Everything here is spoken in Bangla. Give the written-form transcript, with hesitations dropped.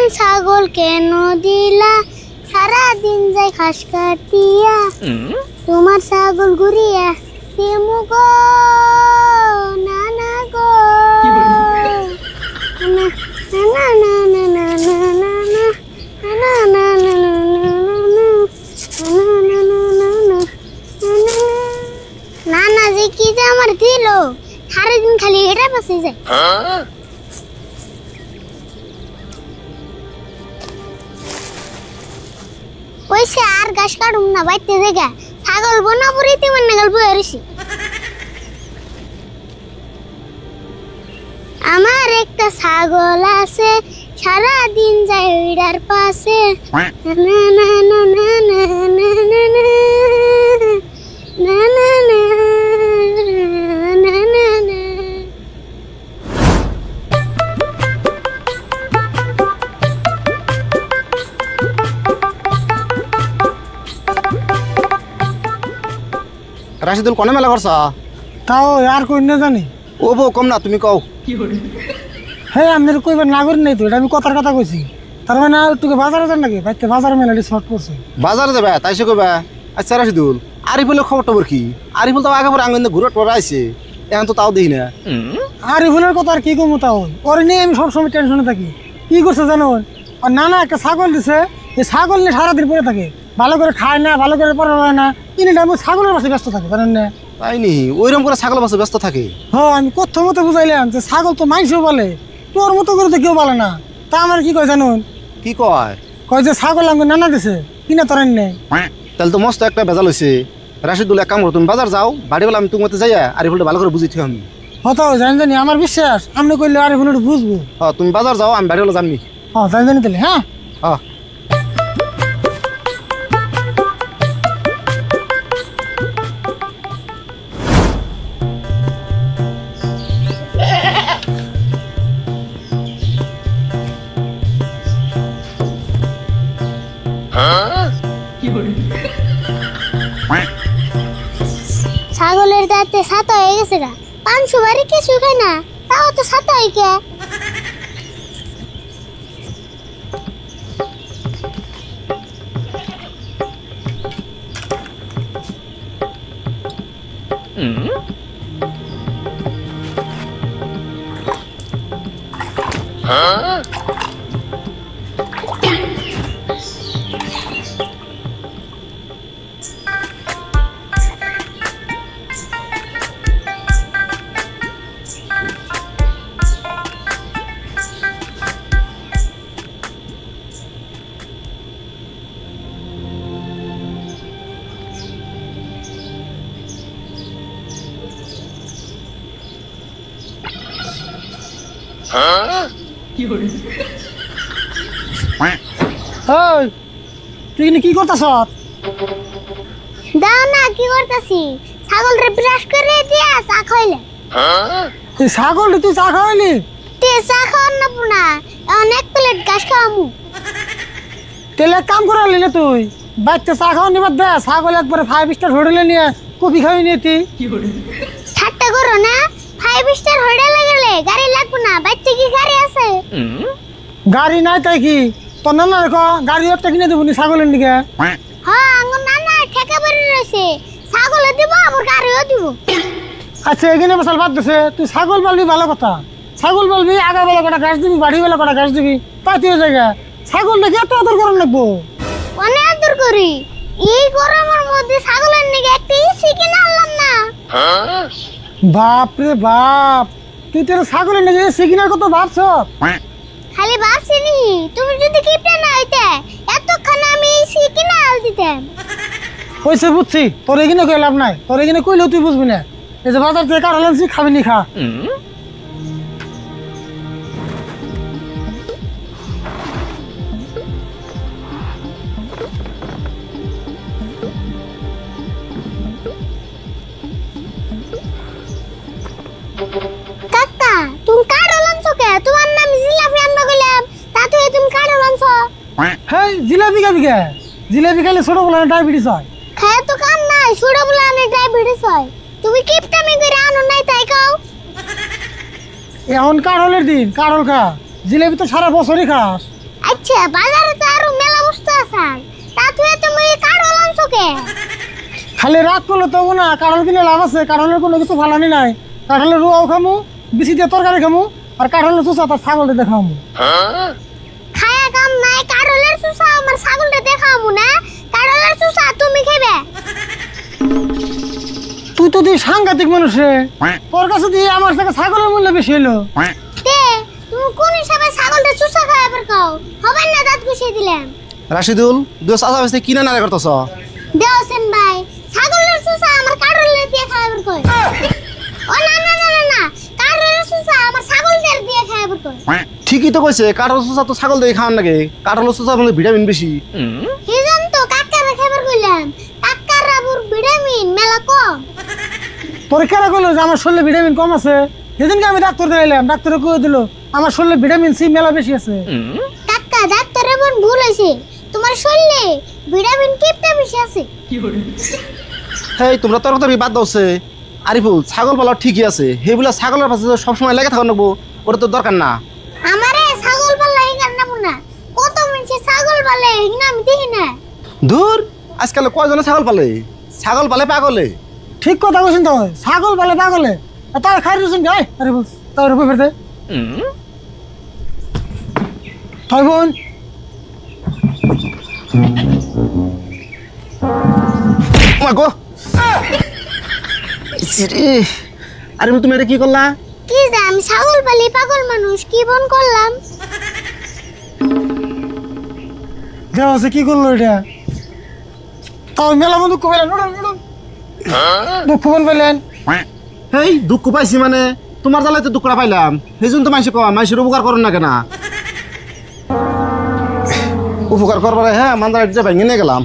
এমন ছাগল কেন দিলা সারা দিন যাই ঘাস কাটিয়া তোমার ছাগল ঘুরিয়া তেমু গো না না গো না না না না না না না না না না না না যে কি যে আমার দিল সারাদিন খালি এটা পাশে যায় ওইসে আর ঘাস কাটুম না বাইতে জায়গা ছাগল বনা পুরিতে মানে গল্প হরিছি আমার একটা ছাগল আছে সারা দিন যায় ওইটার পাশে না না না না না না না না না না না না না রাশিদুল কোনে মেলা করছ তাও আর কই না জানি ও বউ কম না তুমি কও হ্যাঁ আমি কইবার না করি নাই তো এটা আমি কথার কথা কইছি তার মানে তোকে বাজারে যান নাকি বাইতে বাজার মেলাটি শর্ট পড়ছে বাজারে যাবে তাই সে কইবা আচ্ছা রাশিদুল আরিফুলের খবর টবর কি আরিফুল তো আগে পরে আঙ্গন ঘুরে টরা আইছে এখন তো তাও দেখি না আরিফুলের কথা আর কি কমু তাও ওরে নিয়ে আমি সবসময় টেনশনে থাকি কি করছে জানো আর নানা একটা ছাগল দিছে এই ছাগল নিয়ে সারাদিন পরে থাকে ভালো করে খায় না ভালো করে পড়া হয় না তিনি টাইমে ছাগলের পাশে ব্যস্ত থাকে জানেন না তাই নি ওইরকম করে ছাগল বাসে ব্যস্ত থাকে হ্যাঁ আমি কত মতো বুঝাইলাম যে ছাগল তো মাংস বলে তোর মতো করে তো কেউ বলে না তা আমার কি কয় জানুন কি কয় কয় যে ছাগল আমাকে নানা দিছে কিনা তোরেন নেই তাহলে তো মস্ত একটা ভেজাল হয়েছে রাশিদুল এক কাম করো তুমি বাজার যাও বাড়ি বেলা আমি তোমার যাইয়া আরিফুলটা ভালো করে বুঝি থিও আমি হতো জানি জানি আমার বিশ্বাস আপনি কইলে আরিফুল বুঝবো হ্যাঁ তুমি বাজার যাও আমি বাড়ি বেলা জাননি হ্যাঁ জানি জানি তাহলে হ্যাঁ হ্যাঁ ছাগলের দাঁতে ছাতা হয়ে গেছে গা 500 বাড়ি কিছু খায় না তাও তো ছাতা হয়ে কে তুই কি করতেছ দাও না কি করতেছি ছাগল রে ব্রাশ করে দিয়া চা খাইলে ছাগল তুই চা খাওয়াইলি তে চা খাওয়ার না পুনা অনেক প্লেট ঘাস খাওয়ামু তেলে কাম করালি না তুই বাচ্চা চা খাওয়া নিবার দে ছাগল একবারে 5 স্টার হোটেলে নিয়ে কফি খাওয়াই নিয়ে তুই ঠাট্টা করো না 5 স্টার হোটেলে গেলে গাড়ি লাগবে না বাচ্চা কি গাড়ি আছে গাড়ি নাই তাই কি তোর নানা রেখো গাড়ি একটা কিনে দেবো নি ছাগলের দিকে হ্যাঁ আঙ্গুর নানা ঠেকা পড়ে রয়েছে ছাগলে দিব আবার গাড়িও দিব আচ্ছা এখানে বসাল বাদ দিছে তুই ছাগল পালবি ভালো কথা ছাগল পালবি আগা বেলা কটা ঘাস দিবি বাড়ি বেলা কটা ঘাস দিবি পাতিও জায়গা ছাগল দেখে এত আদর করার লাগবো অনেক আদর করি এই গরমের মধ্যে ছাগলের নিকে একটা এসি কিনে আনলাম না বাপ রে বাপ তুই তোর ছাগলের নিকে এসি কিনার কত ভাবছ খালি ভাবছি নি তুমি যদি কিপটা না হইতে এতক্ষণ আমি এসি কিনে আল দিতাম হয়েছে বুঝছি তোর এখানে কই লাভ নাই তোর এখানে কইলেও তুই বুঝবি না এই যে বাজার থেকে কারণ আনছি খাবি নি খা কাকা তুমি কাড়ল আনছো কে তোমার নাম জিলাপি আনবা কইলাম তা তুই তুমি কাড়ল আনছো হেই জিলাপি খাবি কে জিলাপি খাইলে ছোট বলা ডায়াবেটিস হয় খায় তো কাম নাই ছোট বলা আমি ডায়াবেটিস হয় তুমি কিপটামি করে আনো নাই তাই খাও এখন কারলের দিন কারল খা জিলাপি তো সারা বছরই খাস আচ্ছা বাজারে তো আরো মেলা বস্তু আছে তা তুই তুমি কাঠল আনছো কে খালি রাত করলে তো না, কাঁঠাল কিনে লাভ আছে, কাঁঠালের কোনো কিছু ফালানি নাই। কাঁঠালের রুয়াও খামু, বিচি দিয়ে তরকারি খামু, আর কাঁঠালের চুষা তার ছাগলটা দেখামু। খায়া কাম নাই, কাঠলের চুষা আমার ছাগলটা দেখামু না, কাঠলের চুষা তুমি খাবে। তুই তো তুই সাংঘাতিক মানুষ রে, তোর কাছে দিয়ে আমার থেকে ছাগলের মূল্য বেশি হইলো। তে তুমি কোন হিসাবে ছাগলটা চুষা খায় আবার কও হবে না, দাঁত ঘুষিয়ে দিলাম। রাশিদুল দুই চাচা বেশি কিনা নারে করতেছ? দেওছেন ভাই ছাগলের চুষা আমার কাঠলের দিয়ে খায় আবার কই। ও না না না না না, কাঠলের চুষা আমার ছাগলদের দিয়ে খায় আবার কই। ঠিকই তো কইছে, কাঠল চুষা তো ছাগল দিয়ে খাওয়ার নাকি, কাঠল চুষার মধ্যে ভিটামিন বেশি। সেজন তো কাকারা খাবার কইলাম, কাকারা বুর ভিটামিন মেলা কম। তোর কেরা করলো যে আমার শরীরে ভিটামিন কম আছে? সেদিনকে আমি ডাক্তার দেখাইলাম, ডাক্তারে কয়ে দিল আমার শরীরে ভিটামিন সি মেলা বেশি আছে। কাকা ডাক্তারের মন ভুল হয়েছে, তোমার শরীরে ভিটামিন কিপটা বেশি আছে। হেই তোমরা তরকারি বাদ দাওছে। আরিফুল ছাগল পালা ঠিকই আছে, হেগুলা ছাগলের পাশে সবসময় লেগে থাকা নেবো, ওটা তো দরকার না। আমারে ছাগল পালা হিগার নাম না, কত মানুষ ছাগল পালে হিগনা আমি দেখি না। দূর আজকাল কয়জনে ছাগল পালে, ছাগল পালে পাগলে। ঠিক কথা বলছেন তো, ছাগল পালে পাগলে তার খাই রুচুন গাই। আরে বল তার উপর ফেরতে তাই বোন গো আরে তুমি এটা কি করলা? কি যে আমি ছাগল পালি পাগল মানুষ কি বন করলাম। দেওয়া আছে কি করলো এটা? তাও মেলা বন্ধু দুঃখ পেলেন, দুঃখ বোন পেলেন। হেই দুঃখ পাইছি মানে তোমার জ্বালাতে দুঃখটা পাইলাম, সেই জন্য তো মাইসে কয় মাইসের উপকার করেন না কেন? উপকার করবার হ্যাঁ মান্দার ভেঙে নিয়ে গেলাম।